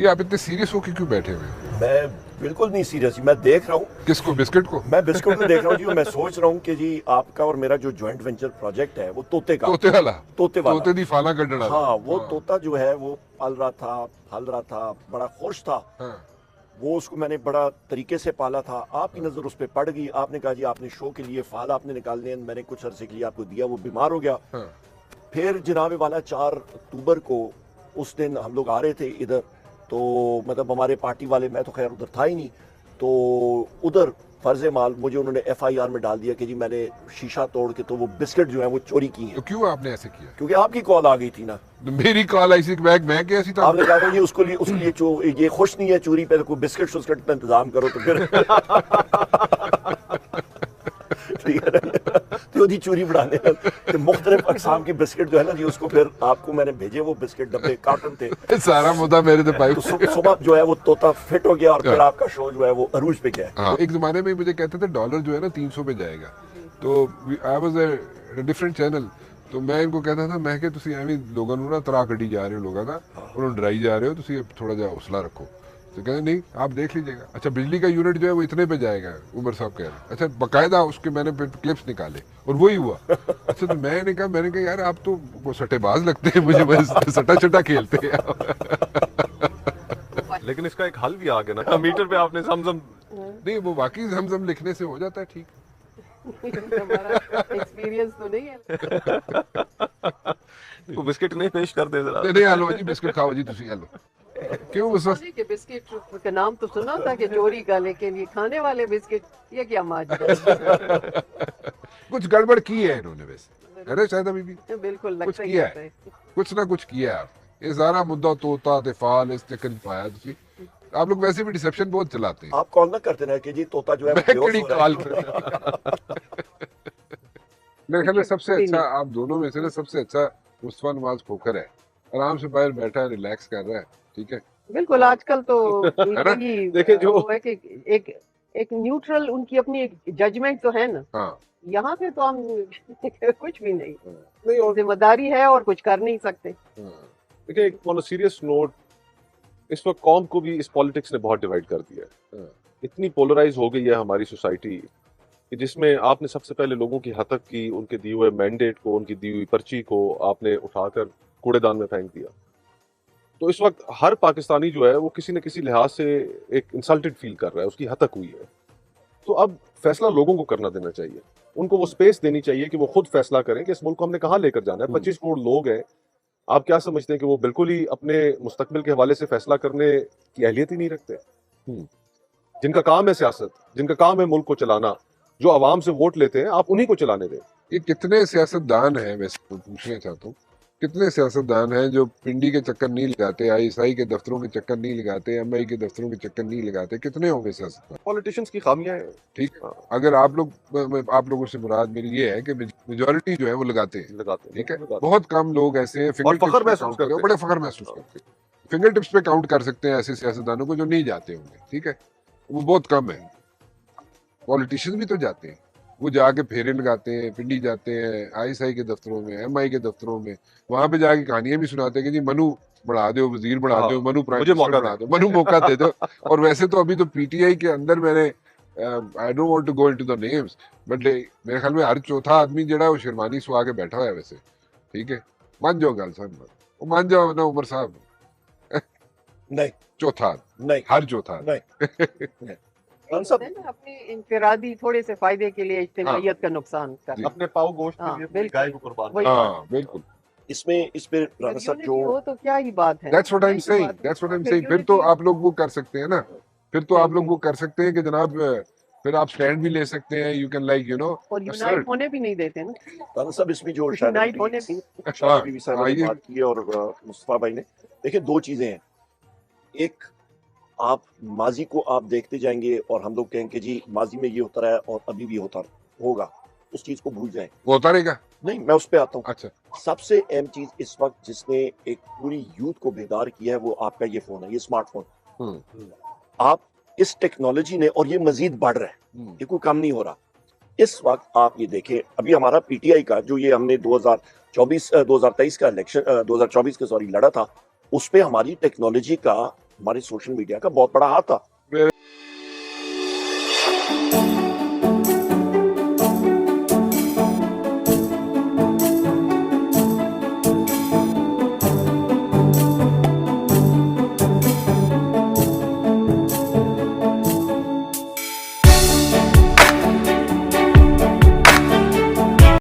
आप इतने सीरियस होके क्यों बैठे हुए हैं? मैं बिल्कुल नहीं सीरियस, मैं देख रहा हूँ। किसको? बिस्किट को? मैं बिस्कुट को देख रहा हूँ जी। मैं सोच रहा हूँ कि जी आपका और मेरा जो जॉइंट वेंचर प्रोजेक्ट है वो तोते का, तोते वाला? तोते वाला, तोते दी फाला कढ़ना। हाँ वो तोता जो है वो पल रहा था, फल रहा था, बड़ा खुश था। हाँ। वो उसको मैंने बड़ा तरीके से पाला था। आपकी नजर उस पर पड़ गई, आपने कहा जी आपने शो के लिए फाल आपने निकालने हैं, मैंने कुछ अरसे के लिए आपको दिया, वो बीमार हो गया। हाँ। फिर जनाब वाला 4 अक्टूबर को उस दिन हम लोग आ रहे थे इधर, तो मतलब हमारे पार्टी वाले, मैं तो खैर उधर था ही नहीं, तो उधर फर्ज माल मुझे उन्होंने FIR में डाल दिया कि जी मैंने शीशा तोड़ के तो वो बिस्किट जो है वो चोरी की तो है। क्यों आपने ऐसे किया? क्योंकि आपकी कॉल आ गई थी ना। तो मेरी कॉल आई थी, मैं कैसी था? आपने कहा था जी उसके लिए ये खुश नहीं है चोरी पे, तो कोई बिस्किट शुस्किट का इंतजाम करो। तो फिर ठीक है ना? तो जी चोरी बढ़ाने तो मुख्तलिफ अकसाम की बिस्किट जो है ना जी, उसको फिर आपको मैंने भेजे, वो बिस्किट डब्बे कार्टन थे सारा मुद्दा मेरे तो भाई। तो सुबह जो है वो तोता फिट हो गया और फिर आपका शो जो है वो अरूज पे गया। हाँ, एक जमाने में मुझे कहते थे डॉलर जो है ना 300 पे जाएगा, तो I was a different channel, तो मैं इनको कहता था, मैं कि तुसी ਐਵੇਂ ਲੋਕਾਂ ਨੂੰ ਨਾ ਤਰਾ ਕੱਢੀ ਜਾ ਰਹੇ ਹੋ, लोगों का उन्होंने डराई जा रहे हो, तुसी थोड़ा जा हौसला रखो। तो कहते नहीं आप देख लीजिएगा। अच्छा बिजली का यूनिट जो है वो इतने पे जाएगा, उमर साहब कह रहे। अच्छा बकायदा उसके मैंने फिर क्लिप्स निकाले और वही हुआ। अच्छा तो मैंने कहा यार आप तो वो सट्टेबाज लगते हैं मुझे, बस सट्टा चट्टा खेलते हैं। लेकिन इसका एक हल भी आ गया ना, मीटर पे आपने समझम नहीं, वो वाकई जमजम लिखने से हो जाता है ठीक। एक्सपीरियंस तो नहीं है। वो बिस्किट नहीं पेश कर दे जरा। नहीं हेलो जी बिस्किट खाओ जी, तुसी हेलो। क्यों उस वक्त के बिस्किट का नाम तो सुना था कि चोरी का, लेकिन ये खाने वाले बिस्किट, ये क्या माजरा है? कुछ गड़बड़ की है इन्होंने वैसे, है ना शायद अभी भी बिल्कुल कुछ लगता ही किया है। है, कुछ ना कुछ किया है। ये सारा मुद्दा तोता ते फाल इस चक्कर में पाया तुसी। आप लोग वैसे भी डिसेप्शन बहुत चलाते हैं। आप कॉल ना करते ना कि जी तोता जो है मैं बेहोश कड़ी हो रहा कॉल है। मेरे ख्याल में सबसे अच्छा आप दोनों में से ना सबसे अच्छा मुस्तफा नवाज खोखर है, आराम से बाहर बैठा है, रिलैक्स कर रहा है, ठीक है। बिल्कुल आजकल तो ना? यही देखिए जो वो है कि एक एक न्यूट्रल उनकी अपनी एक जजमेंट तो है ना। हाँ यहाँ पे तो हम कुछ भी नहीं, नहीं, और जिम्मेदारी है और कुछ कर नहीं सकते। देखिए एक ऑन सीरियस नोट, इस वक्त कौम को भी इस पॉलिटिक्स ने बहुत डिवाइड कर दिया है। इतनी पोलराइज हो गई है हमारी सोसाइटी कि जिसमें आपने सबसे पहले लोगों की हतक की, उनके दिए हुए मैंडेट को, उनकी दी हुई पर्ची को आपने उठाकर कूड़ेदान में फेंक दिया। तो इस वक्त हर पाकिस्तानी जो है वो किसी न किसी लिहाज से एक इंसल्टेड फील कर रहा है, उसकी हतक हुई है। तो अब फैसला लोगों को करना देना चाहिए, उनको वो स्पेस देनी चाहिए कि वो खुद फैसला करें कि इस मुल्क को हमने कहाँ लेकर जाना है। 25 करोड़ लोग हैं, आप क्या समझते हैं कि वो बिल्कुल ही अपने मुस्तकबिल के हवाले से फैसला करने की अहलियत ही नहीं रखते? जिनका काम है सियासत, जिनका काम है मुल्क को चलाना, जो आवाम से वोट लेते हैं, आप उन्हीं को चलाने दें। ये कितने सियासतदान हैं, वैसे तो पूछना चाहता हूँ, कितने सियासतदान हैं जो पिंडी के चक्कर नहीं लगाते, ISI के दफ्तरों के चक्कर नहीं लगाते, MI के दफ्तरों के चक्कर नहीं लगाते? कितने होंगे सियासतदान? पॉलिटिशियंस की खामियां हैं। ठीक है, अगर आप लोगों से मुराद मेरी ये है कि मेजोरिटी जो है वो लगाते हैं, लगाते हैं, ठीक है। लगाते बहुत कम लोग ऐसे हैं और फख्र महसूस करते हैं। बड़े फख्र महसूस करते हैं, फिंगर टिप्स पे काउंट कर सकते हैं ऐसे सियासतदानों को जो नहीं जाते होंगे, ठीक है, वो बहुत कम है। पॉलिटिशियंस भी तो जाते हैं, वो जाके फेरे लगाते हैं, पिंडी जाते हैं, ISI के दफ्तरों में, MI के दफ्तरों में, वहां पे जाके कहानियां भी सुनाते हैं कि जी मनु बढ़ा दो, वजीर बढ़ा दो, मनु प्राइम मुझे मिनिस्टर मौका बढ़ा दो, मनु मौका दे दो। और वैसे तो अभी तो PTI के अंदर मैंने I don't want to go into the names, but मेरे ख्याल में हर चौथा आदमी जो है वो शेरवानी सुहा के बैठा हुआ है वैसे, ठीक है। मान जाओ गल साहब, वो मान जाओ ना उमर साहब। नहीं चौथा नहीं हर चौथा नहीं अपने इंफरादी थोड़े से फायदे के लिए इज्तिमाइयत का नुकसान कर, अपने पाव गोश्त हाँ, के लिए अपनी बिल्कुल। गाय को कुर्बान वही हाँ बिल्कुल, इस पे राना साहब Unity जो हो तो क्या ही बात है। That's what I am saying, that's what I am saying. फिर तो आप लोग वो कर सकते हैं ना, फिर तो आप लोग वो कर सकते हैं कि जनाब फिर आप स्टैंड भी ले सकते हैं, you can like you know और यूनाइट होने भी नहीं देते ना, राना साहब इसमें जो यूनाइट होने भी। शायद बीवी साहब ने ये बात की है और मुस्तफा भाई ने, देखिए दो चीजें हैं। एक, आप माजी को आप देखते जाएंगे और हम लोग कहेंगे जी माजी में ये होता रहा है और अभी भी होता होगा, उस चीज को भूल जाएं। वो होता रहेगा। नहीं, मैं उस पे आता हूँ। अच्छा, सबसे अहम चीज इस वक्त जिसने एक पूरी यूथ को बेदार किया है वो आपका ये फोन है, ये स्मार्टफोन। आप इस टेक्नोलॉजी ने, और ये मजीद बढ़ रहा है, ये कोई कम नहीं हो रहा। इस वक्त आप ये देखें, अभी हमारा PTI का जो ये हमने 2023 का इलेक्शन 2024 का सॉरी लड़ा था, उस पे हमारी टेक्नोलॉजी का हमारे सोशल मीडिया का बहुत बड़ा हाथ था।